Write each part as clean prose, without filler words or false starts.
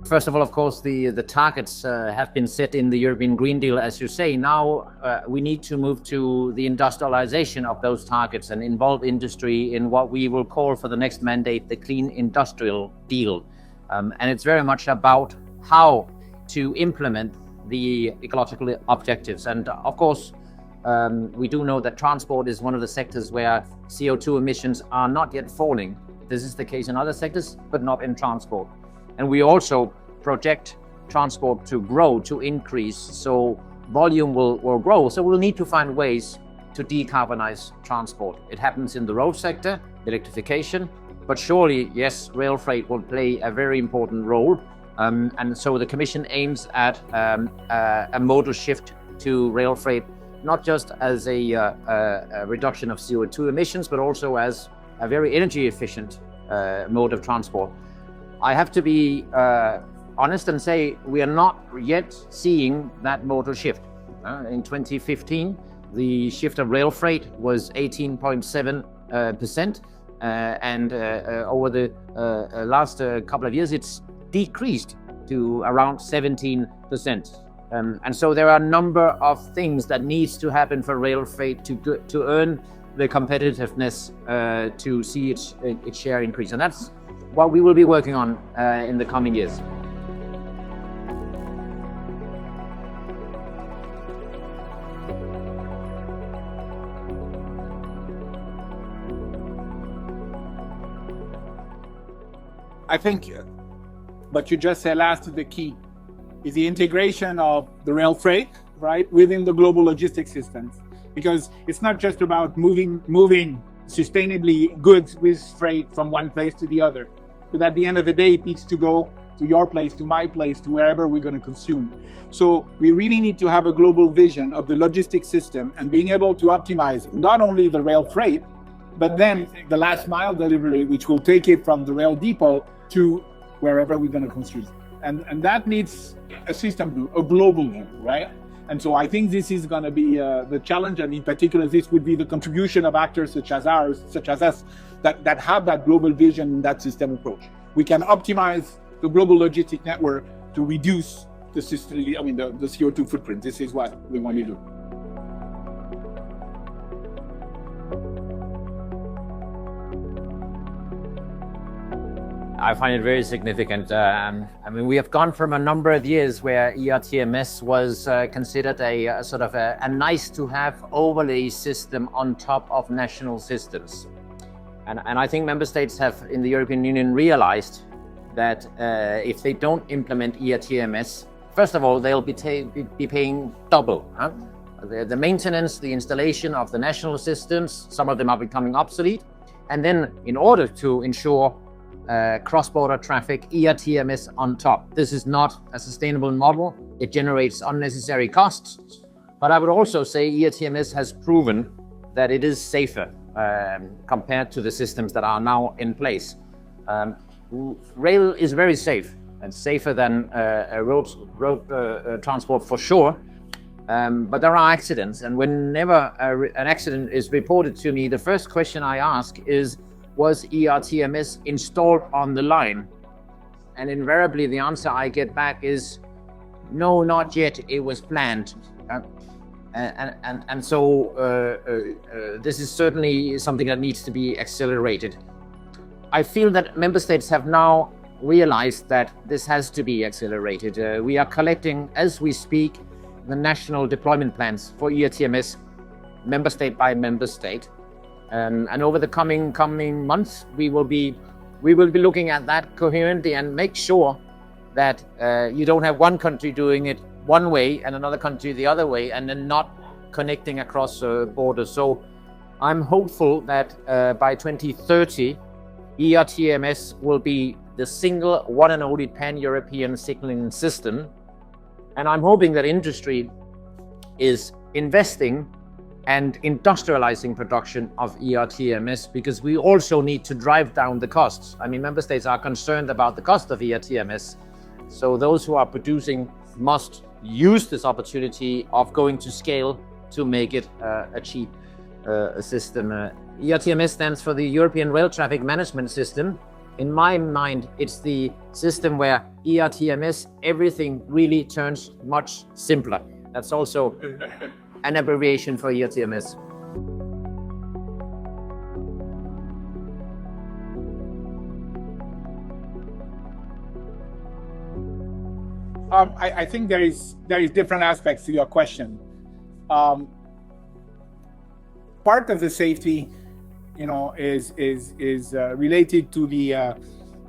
First of all, of course, the targets have been set in the European Green Deal, as you say. Now we need to move to the industrialization of those targets and involve industry in what we will call for the next mandate the Clean Industrial Deal. And it's very much about how to implement the ecological objectives. And of course, we do know that transport is one of the sectors where CO2 emissions are not yet falling. This is the case in other sectors, but not in transport. And we also project transport to grow, to increase, so volume will grow. So we'll need to find ways to decarbonize transport. It happens in the road sector, electrification, but surely, yes, rail freight will play a very important role. And so the Commission aims at a modal shift to rail freight, not just as a reduction of CO2 emissions, but also as a very energy efficient mode of transport. I have to be honest and say we are not yet seeing that modal shift. In 2015, the shift of rail freight was 18.7%, and over the last couple of years, it's decreased to around 17%. And so there are a number of things that needs to happen for rail freight to earn the competitiveness to see its share increase. And that's what we will be working on in the coming years. I think what you just said last is the key, is the integration of the rail freight, right, within the global logistics systems. Because it's not just about moving sustainably goods with freight from one place to the other. But at the end of the day, it needs to go to your place, to my place, to wherever we're going to consume. So we really need to have a global vision of the logistics system and being able to optimize not only the rail freight, but then the last mile delivery, which will take it from the rail depot to wherever we're going to consume. And that needs a system, a global view, right? And so I think this is going to be the challenge, and in particular, this would be the contribution of actors such as us, that have that global vision in that system approach. We can optimize the global logistic network to reduce the CO2 footprint. This is what we want to do. I find it very significant. We have gone from a number of years where ERTMS was considered a sort of a nice to have overlay system on top of national systems. And I think member states have in the European Union realized that if they don't implement ERTMS, first of all, they'll be paying double. The maintenance, the installation of the national systems, some of them are becoming obsolete. And then in order to ensure cross-border traffic, ERTMS on top. This is not a sustainable model. It generates unnecessary costs. But I would also say ERTMS has proven that it is safer compared to the systems that are now in place. Rail is very safe and safer than road transport for sure. But there are accidents, and whenever an accident is reported to me, the first question I ask is, was ERTMS installed on the line? And invariably the answer I get back is, no, not yet, it was planned. And so this is certainly something that needs to be accelerated. I feel that member states have now realized that this has to be accelerated. We are collecting, as we speak, the national deployment plans for ERTMS, member state by member state. And over the coming months, we will be looking at that coherently and make sure that you don't have one country doing it one way and another country the other way, and then not connecting across borders. So I'm hopeful that by 2030, ERTMS will be the single one and only pan-European signaling system. And I'm hoping that industry is investing and industrializing production of ERTMS, because we also need to drive down the costs. Member states are concerned about the cost of ERTMS. So those who are producing must use this opportunity of going to scale to make it a cheap system. ERTMS stands for the European Rail Traffic Management System. In my mind, it's the system where ERTMS, everything really turns much simpler. That's also an abbreviation for ERTMS. I think there is different aspects to your question. Part of the safety, is related to the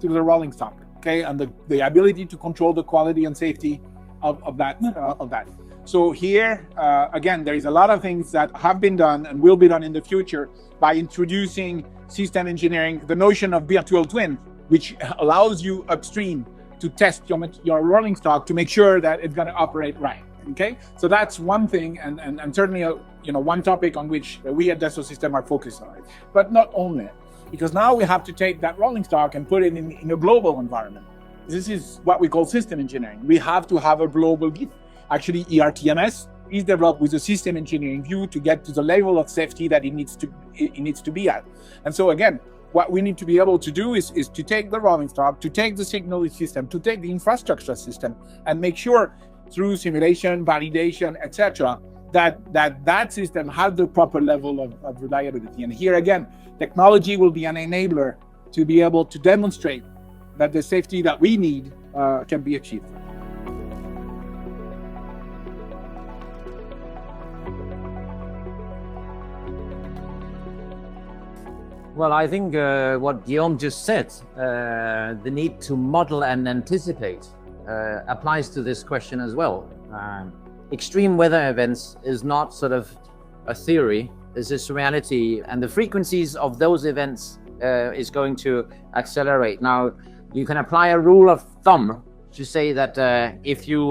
rolling stock, okay, and the ability to control the quality and safety of that. So here, again, there is a lot of things that have been done and will be done in the future by introducing system engineering, the notion of virtual twin, which allows you upstream to test your rolling stock to make sure that it's going to operate right. Okay, so that's one thing, and certainly one topic on which we at Dassault Systèmes are focused on. But not only, because now we have to take that rolling stock and put it in a global environment. This is what we call system engineering. We have to have a global view. Actually, ERTMS is developed with a system engineering view to get to the level of safety that it needs to be at. And so again, what we need to be able to do is to take the rolling stock, to take the signal system, to take the infrastructure system, and make sure through simulation, validation, etc., that system has the proper level of reliability. And here again, technology will be an enabler to be able to demonstrate that the safety that we need can be achieved. Well, I think what Guillaume just said, the need to model and anticipate applies to this question as well. Extreme weather events is not sort of a theory, this is reality, and the frequencies of those events is going to accelerate. Now, you can apply a rule of thumb to say that if you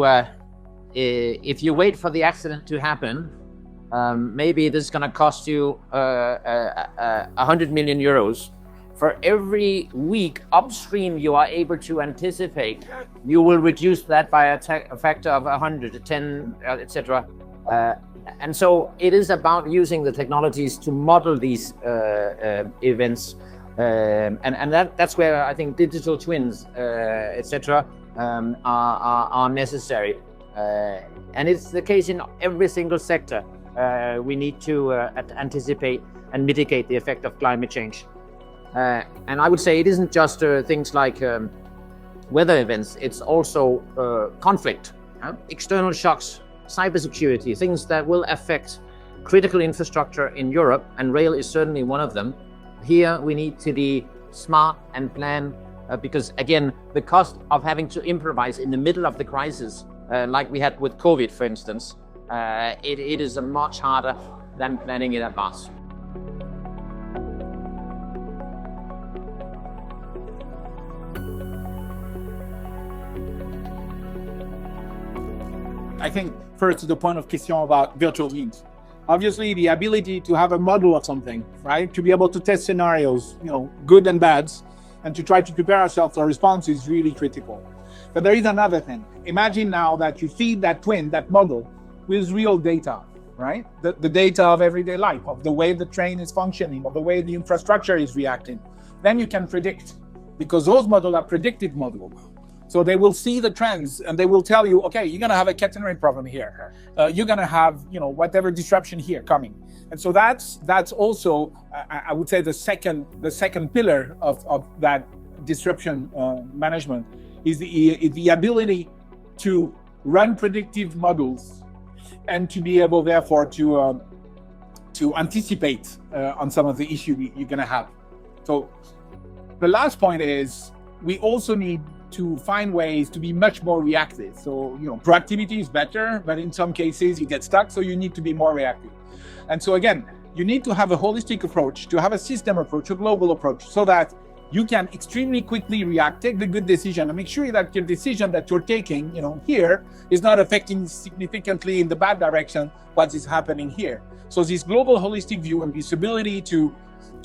wait for the accident to happen, maybe this is going to cost you 100 million euros. For every week upstream you are able to anticipate, you will reduce that by a factor of 100, 10, etc. And so it is about using the technologies to model these events. And that's where I think digital twins, etc., are necessary. And it's the case in every single sector. We need to anticipate and mitigate the effect of climate change. And I would say it isn't just things like weather events, it's also conflict, external shocks, cybersecurity, things that will affect critical infrastructure in Europe, and rail is certainly one of them. Here we need to be smart and plan, because again, the cost of having to improvise in the middle of the crisis, like we had with COVID, for instance, it is much harder than planning in advance. I think first to the point of Kristian about virtual twins. Obviously, the ability to have a model of something, right? To be able to test scenarios, good and bad, and to try to prepare ourselves for response is really critical. But there is another thing. Imagine now that you feed that twin, that model, with real data, right? The data of everyday life, of the way the train is functioning, of the way the infrastructure is reacting. Then you can predict, because those models are predictive models. So they will see the trends and they will tell you, okay, you're going to have a catenary problem here. You're going to have, whatever disruption here coming. And so that's also, I would say, the second pillar of that disruption management is the ability to run predictive models and to be able, therefore, to anticipate on some of the issues you're going to have. So the last point is we also need to find ways to be much more reactive. So, proactivity is better, but in some cases you get stuck, so you need to be more reactive. And so again, you need to have a holistic approach, to have a system approach, a global approach, so that you can extremely quickly react, take the good decision, and make sure that your decision that you're taking, here, is not affecting significantly in the bad direction what is happening here. So this global holistic view and this ability to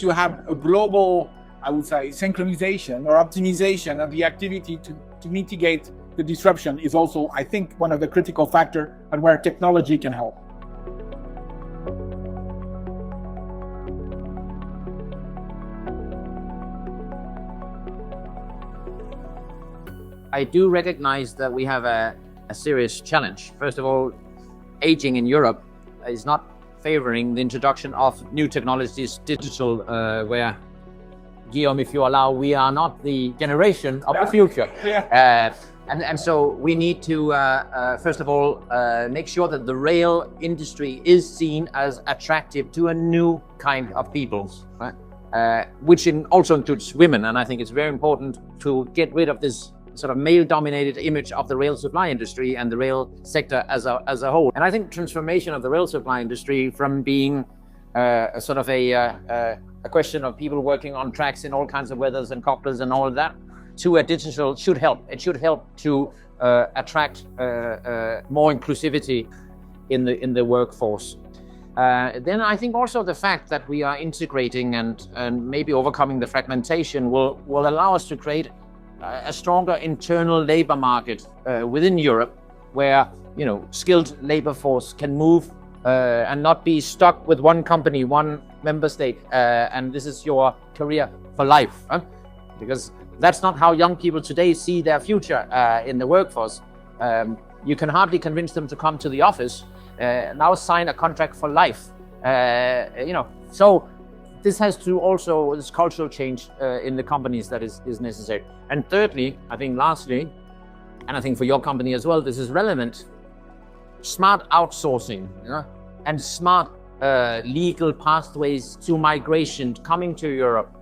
have a global, I would say, synchronization or optimization of the activity to mitigate the disruption is also, I think, one of the critical factors and where technology can help. I do recognize that we have a serious challenge. First of all, aging in Europe is not favoring the introduction of new technologies, digital, where, Guillaume, if you allow, we are not the generation of the future. Yeah. And so we need to, first of all, make sure that the rail industry is seen as attractive to a new kind of people, right? Which also includes women. And I think it's very important to get rid of this sort of male-dominated image of the rail supply industry and the rail sector as a whole. And I think transformation of the rail supply industry from being a sort of a question of people working on tracks in all kinds of weathers and copters and all of that, to a digital should help. It should help to attract more inclusivity in the workforce. Then I think also the fact that we are integrating and maybe overcoming the fragmentation will allow us to create a stronger internal labor market within Europe, where skilled labor force can move and not be stuck with one company, one member state, and this is your career for life. Because that's not how young people today see their future in the workforce. You can hardly convince them to come to the office, now sign a contract for life. So this has to also, this cultural change in the companies that is necessary. And thirdly, I think lastly, and I think for your company as well, this is relevant, smart outsourcing, and smart legal pathways to migration coming to Europe.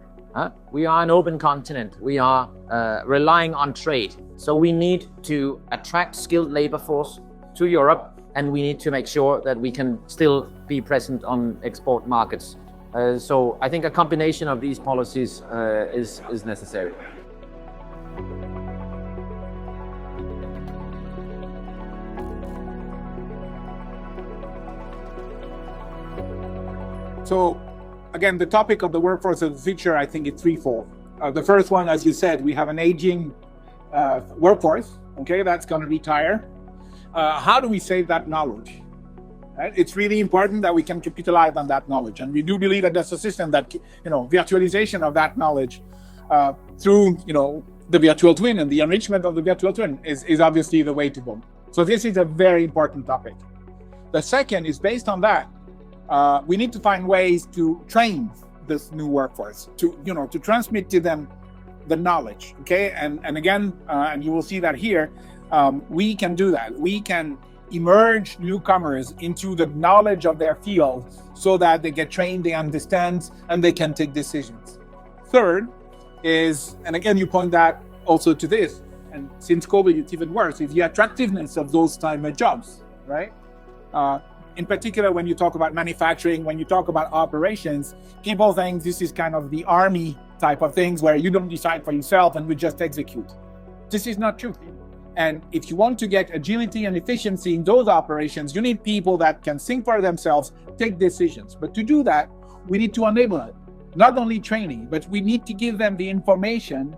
We are an open continent. We are relying on trade. So we need to attract skilled labor force to Europe, and we need to make sure that we can still be present on export markets. So I think a combination of these policies is necessary. So again, the topic of the workforce of the future, I think it's threefold. The first one, as you said, we have an aging workforce, okay, that's going to retire. How do we save that knowledge? Right? It's really important that we can capitalize on that knowledge. And we do believe that there's a system that, virtualization of that knowledge through, the virtual twin and the enrichment of the virtual twin is obviously the way to go. So this is a very important topic. The second is based on that. We need to find ways to train this new workforce, to transmit to them the knowledge, okay? And again, and you will see that here, we can do that. We can emerge newcomers into the knowledge of their field so that they get trained, they understand, and they can take decisions. Third is, and again, you point that also to this, and since COVID, it's even worse, is the attractiveness of those type of jobs, right? In particular, when you talk about manufacturing, when you talk about operations, people think this is kind of the army type of things where you don't decide for yourself and we just execute. This is not true. And if you want to get agility and efficiency in those operations, you need people that can think for themselves, take decisions. But to do that, we need to enable it. Not only training, but we need to give them the information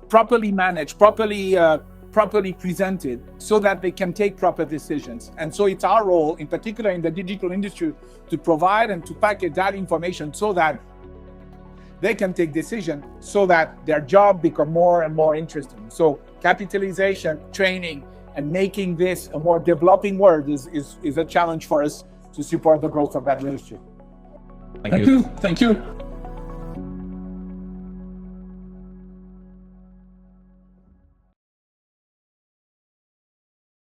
properly managed, properly presented, so that they can take proper decisions. And so it's our role, in particular in the digital industry, to provide and to package that information so that they can take decisions, so that their job become more and more interesting. So capitalization, training, and making this a more developing world is a challenge for us to support the growth of that industry. Thank you. Thank you.